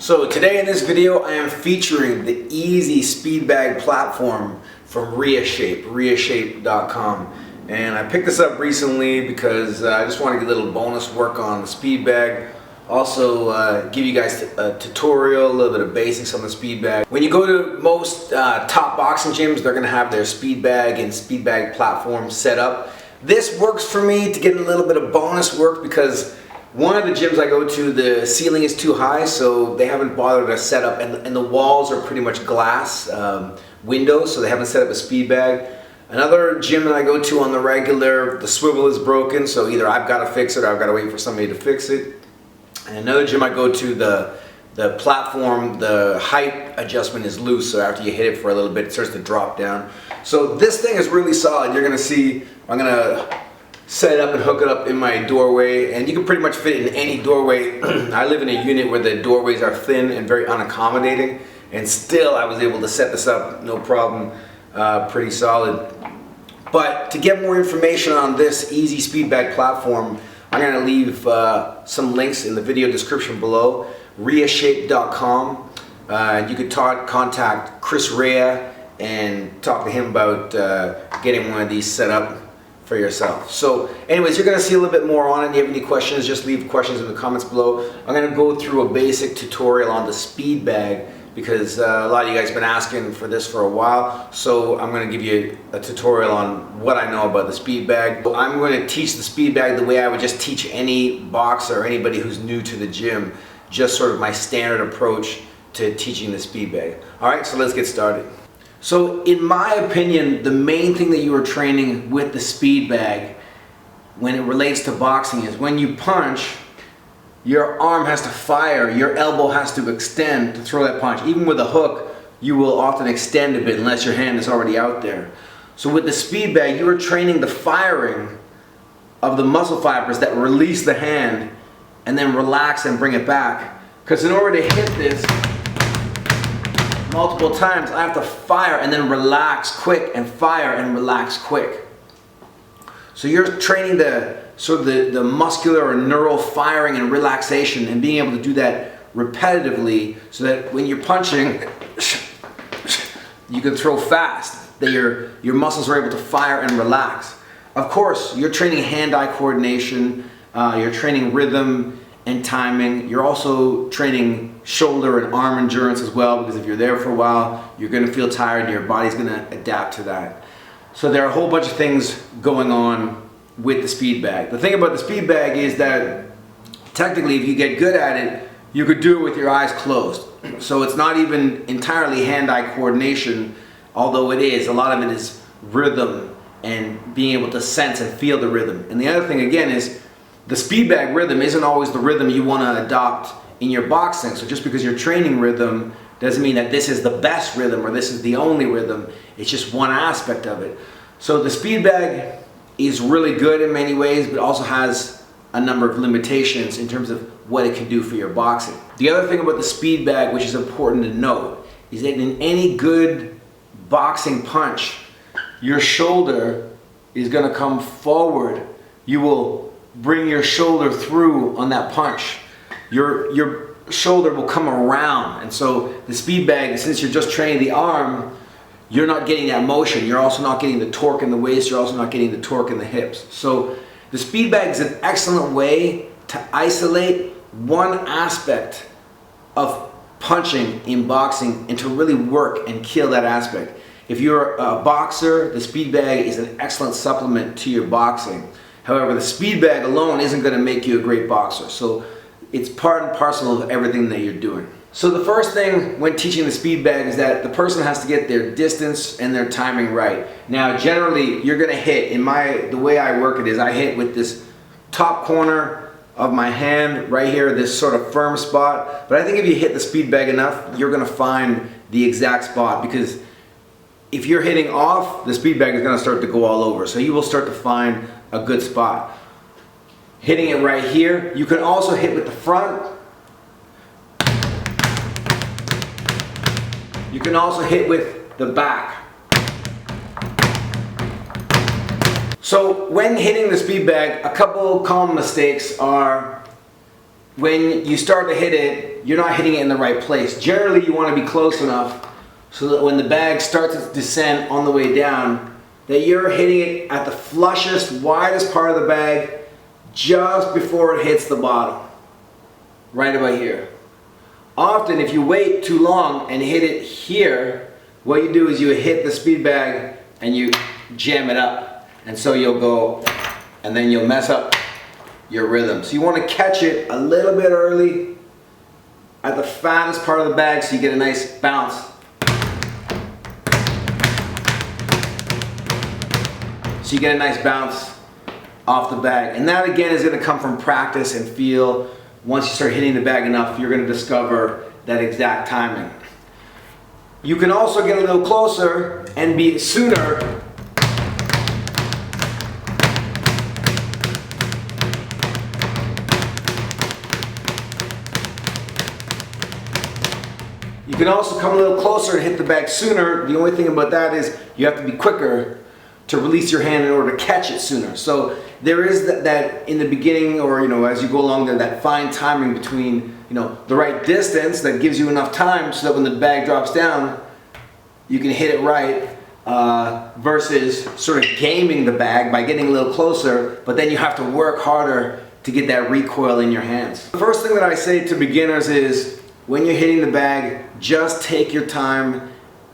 So today in this video I am featuring the easy Speedbag platform from RheaShape.com, and I picked this up recently because I just want to get a little bonus work on the Speedbag. Also give you guys a tutorial, a little bit of basics on the Speedbag. When you go to most top boxing gyms, they're going to have their Speedbag and Speedbag platform set up. This works for me to get a little bit of bonus work because one of the gyms I go to, the ceiling is too high, so they haven't bothered to set up, and the walls are pretty much glass windows, so they haven't set up a Speedbag. Another gym that I go to on the regular, the swivel is broken, so either I've got to fix it or I've got to wait for somebody to fix it. And another gym I go to, the platform, the height adjustment is loose, so after you hit it for a little bit, it starts to drop down. So this thing is really solid. You're going to see, I'm going to set it up and hook it up in my doorway, and you can pretty much fit it in any doorway. I live in a unit where the doorways are thin and very unaccommodating, and still I was able to set this up no problem, pretty solid. But to get more information on this easy Speedbag platform, I'm going to leave some links in the video description below. RheaShape.com. You could contact Chris Rhea and talk to him about getting one of these set up for yourself. So anyways, you're going to see a little bit more on it. If you have any questions, just leave questions in the comments below. I'm going to go through a basic tutorial on the Speedbag because a lot of you guys have been asking for this for a while. So I'm going to give you a tutorial on what I know about the Speedbag. I'm going to teach the Speedbag the way I would just teach any boxer or anybody who's new to the gym. Just sort of my standard approach to teaching the Speedbag. Alright, so let's get started. So in my opinion, the main thing that you are training with the Speedbag when it relates to boxing is when you punch, your arm has to fire, your elbow has to extend to throw that punch. Even with a hook, you will often extend a bit unless your hand is already out there. So with the Speedbag, you are training the firing of the muscle fibers that release the hand and then relax and bring it back. Because in order to hit this multiple times, I have to fire and then relax quick and fire and relax quick. So you're training the sort of the muscular or neural firing and relaxation and being able to do that repetitively so that when you're punching, you can throw fast, that your muscles are able to fire and relax. Of course, you're training hand-eye coordination, you're training rhythm and timing. You're also training shoulder and arm endurance as well, because if you're there for a while, you're going to feel tired and your body's going to adapt to that. So there are a whole bunch of things going on with the Speedbag. The thing about the Speedbag is that technically if you get good at it, you could do it with your eyes closed. So it's not even entirely hand-eye coordination, although it is. A lot of it is rhythm and being able to sense and feel the rhythm. And the other thing again is the Speedbag rhythm isn't always the rhythm you want to adopt in your boxing. So just because you're training rhythm doesn't mean that this is the best rhythm or this is the only rhythm. It's just one aspect of it. So the Speedbag is really good in many ways, but also has a number of limitations in terms of what it can do for your boxing. The other thing about the Speedbag, which is important to note, is that in any good boxing punch, your shoulder is going to come forward. You will bring your shoulder through on that punch. Your shoulder will come around, and so the Speedbag, since you're just training the arm, you're not getting that motion. You're also not getting the torque in the waist. You're also not getting the torque in the hips. So the Speedbag is an excellent way to isolate one aspect of punching in boxing and to really work and kill that aspect. If you're a boxer, the Speedbag is an excellent supplement to your boxing. However, the Speedbag alone isn't going to make you a great boxer. So it's part and parcel of everything that you're doing. So the first thing when teaching the Speedbag is that the person has to get their distance and their timing right. Now generally you're going to hit, the way I work it is I hit with this top corner of my hand right here, this sort of firm spot. But I think if you hit the Speedbag enough, you're going to find the exact spot, because if you're hitting off, the Speedbag is going to start to go all over. So you will start to find a good spot. Hitting it right here. You can also hit with the front. You can also hit with the back. So when hitting the Speedbag, a couple common mistakes are when you start to hit it, you're not hitting it in the right place. Generally, you want to be close enough so that when the bag starts its descent on the way down, that you're hitting it at the flushest, widest part of the bag just before it hits the bottom, right about here. Often, if you wait too long and hit it here, what you do is you hit the speed bag and you jam it up. And so you'll go, and then you'll mess up your rhythm. So you want to catch it a little bit early at the fattest part of the bag so you get a nice bounce. So you get a nice bounce off the bag. And that again is going to come from practice and feel. Once you start hitting the bag enough, you're going to discover that exact timing. You can also get a little closer and be sooner. You can also come a little closer and hit the bag sooner. The only thing about that is you have to be quicker to release your hand in order to catch it sooner. So there is that in the beginning, or as you go along there, that fine timing between the right distance that gives you enough time so that when the bag drops down, you can hit it right, versus sort of gaming the bag by getting a little closer, but then you have to work harder to get that recoil in your hands. The first thing that I say to beginners is, when you're hitting the bag, just take your time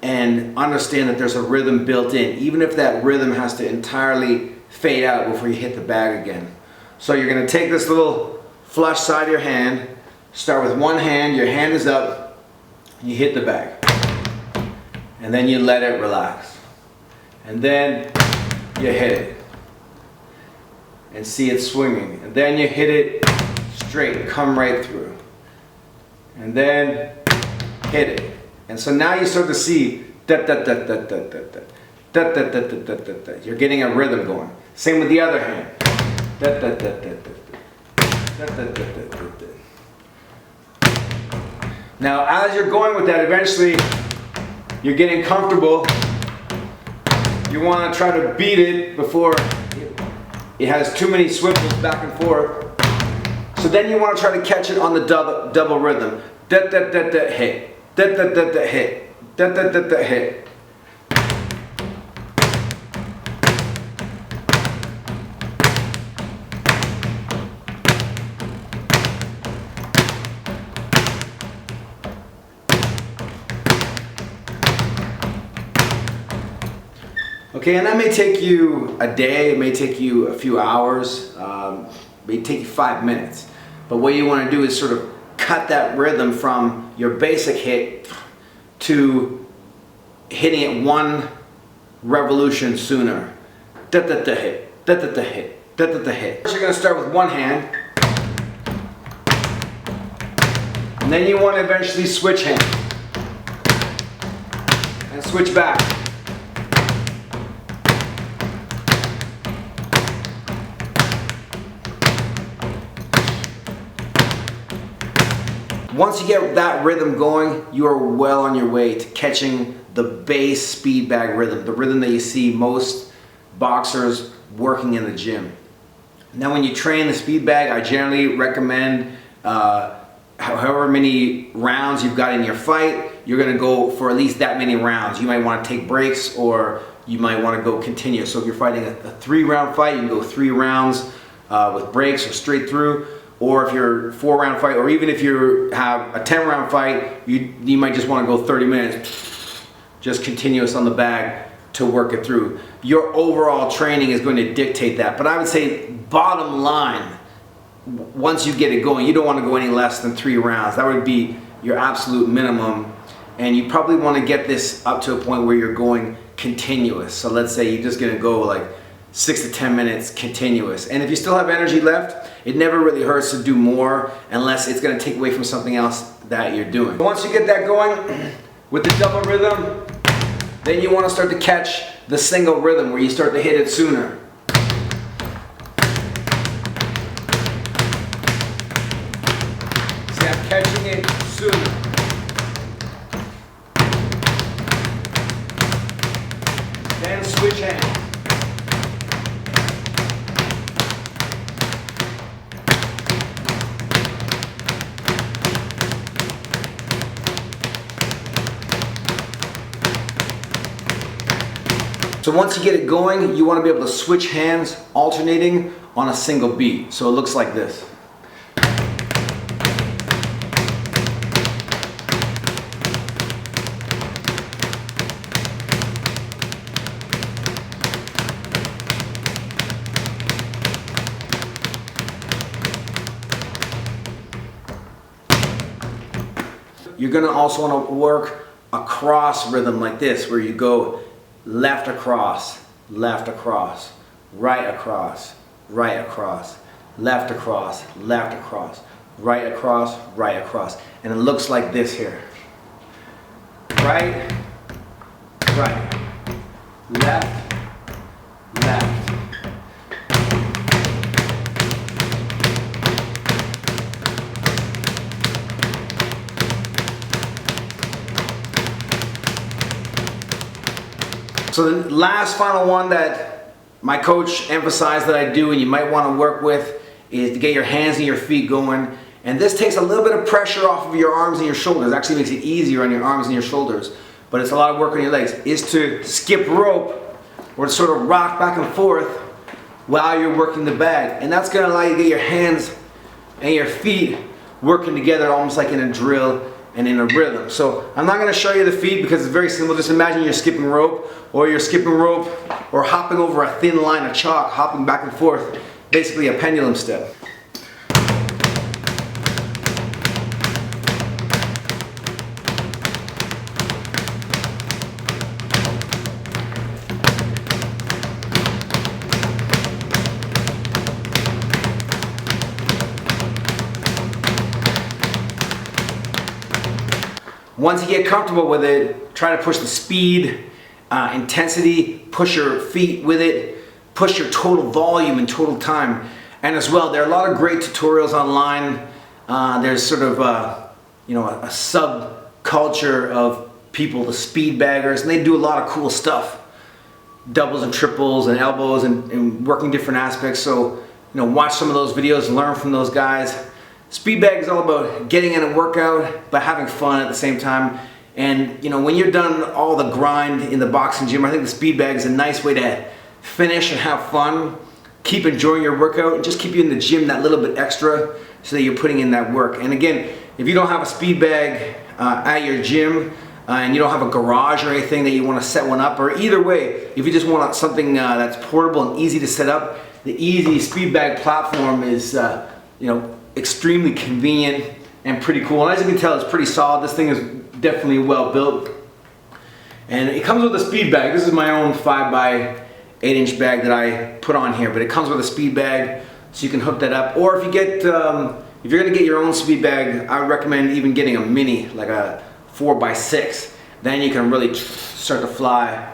and understand that there's a rhythm built in, even if that rhythm has to entirely fade out before you hit the bag again. So you're going to take this little flush side of your hand, start with one hand, your hand is up, you hit the bag, and then you let it relax, and then you hit it and see it swinging, and then you hit it straight, come right through, and then hit it. And so now you start to see you're getting a rhythm going. Same with the other hand. Now as you're going with that, eventually you're getting comfortable. You want to try to beat it before it has too many swivels back and forth. So then you want to try to catch it on the double rhythm. Hit. Hit. Hit. Okay, and that may take you a day, it may take you a few hours, it may take you 5 minutes. But what you want to do is sort of cut that rhythm from your basic hit to hitting it one revolution sooner. Hit. Hit. Hit. First you're going to start with one hand, and then you want to eventually switch hands and switch back. Once you get that rhythm going, you are well on your way to catching the base speed bag rhythm, the rhythm that you see most boxers working in the gym. Now when you train the speed bag, I generally recommend however many rounds you've got in your fight, you're going to go for at least that many rounds. You might want to take breaks, or you might want to go continuous. So if you're fighting a 3-round fight, you can go 3 rounds with breaks or straight through. Or if you're a 4-round fight, or even if you have a 10-round fight, you might just want to go 30 minutes, just continuous on the bag to work it through. Your overall training is going to dictate that. But I would say bottom line, once you get it going, you don't want to go any less than 3 rounds. That would be your absolute minimum. And you probably want to get this up to a point where you're going continuous. So let's say you're just going to go like 6 to 10 minutes continuous. And if you still have energy left, it never really hurts to do more unless it's going to take away from something else that you're doing. Once you get that going with the double rhythm, then you want to start to catch the single rhythm where you start to hit it sooner. See, I'm catching it sooner. Then switch hands. So once you get it going, you want to be able to switch hands alternating on a single beat. So it looks like this. You're going to also want to work a cross rhythm like this, where you go left across, right across, right across, right across, right across, right across. And it looks like this here. Right, right, left, left. So the last final one that my coach emphasized that I do and you might want to work with is to get your hands and your feet going. And this takes a little bit of pressure off of your arms and your shoulders. It actually makes it easier on your arms and your shoulders. But it's a lot of work on your legs. Is to skip rope or to sort of rock back and forth while you're working the bag. And that's going to allow you to get your hands and your feet working together almost like in a drill and in a rhythm. So I'm not going to show you the feet because it's very simple. Just imagine you're skipping rope or hopping over a thin line of chalk, hopping back and forth, basically a pendulum step. Once you get comfortable with it, try to push the speed, intensity, push your feet with it, push your total volume and total time. And as well, there are a lot of great tutorials online. There's sort of a subculture of people, the speed baggers, and they do a lot of cool stuff. Doubles and triples and elbows and working different aspects. So, watch some of those videos, learn from those guys. Speedbag is all about getting in a workout, but having fun at the same time. And when you're done all the grind in the boxing gym, I think the Speedbag is a nice way to finish and have fun, keep enjoying your workout, and just keep you in the gym that little bit extra so that you're putting in that work. And again, if you don't have a Speedbag at your gym and you don't have a garage or anything that you want to set one up, or either way, if you just want something that's portable and easy to set up, the Easy Speedbag platform is extremely convenient and pretty cool. And as you can tell, it's pretty solid. This thing is definitely well built. And it comes with a speed bag. This is my own 5x8 inch bag that I put on here, but it comes with a speed bag, so you can hook that up. Or if you get, if you're gonna get your own speed bag, I would recommend even getting a mini, like a 4x6. Then you can really start to fly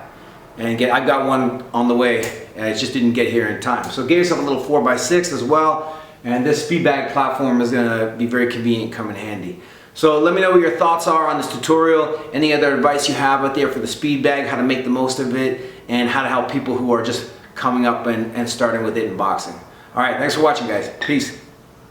and I've got one on the way, and it just didn't get here in time. So get yourself a little 4x6 as well. And this Speedbag platform is going to be very convenient, come in handy. So let me know what your thoughts are on this tutorial, any other advice you have out there for the Speedbag, how to make the most of it, and how to help people who are just coming up and starting with it in boxing. Alright, thanks for watching guys. Peace.